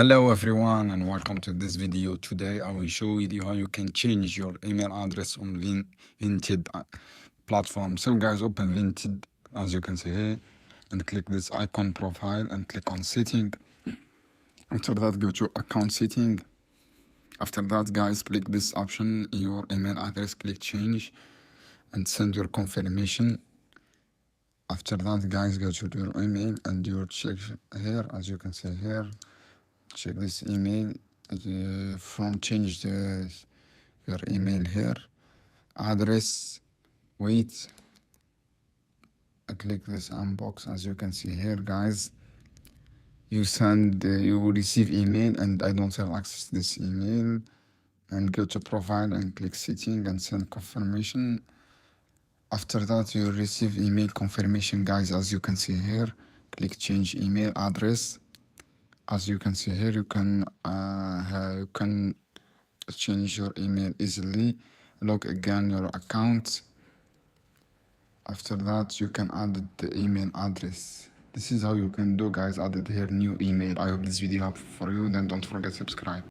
Hello everyone and welcome to this video. Today I will show you how you can change your email address on Vinted platform. So guys, open Vinted as you can see here and click this icon profile and click on setting. After that, go to account setting. After that guys, click this option, your email address, click change and send your confirmation. After that guys, go to your email and you check here as you can see here. Check this email from change your email here, address, wait, click this unbox as you can see here guys. You will receive email and I don't have access to this email, and go to profile and click setting and send confirmation. After that you will receive email confirmation guys as you can see here. Click change email address. As you can see here, you can change your email easily. Log again your account. After that, you can add the email address. This is how you can do guys, add it here new email. I hope this video helpful for you. Then don't forget to subscribe.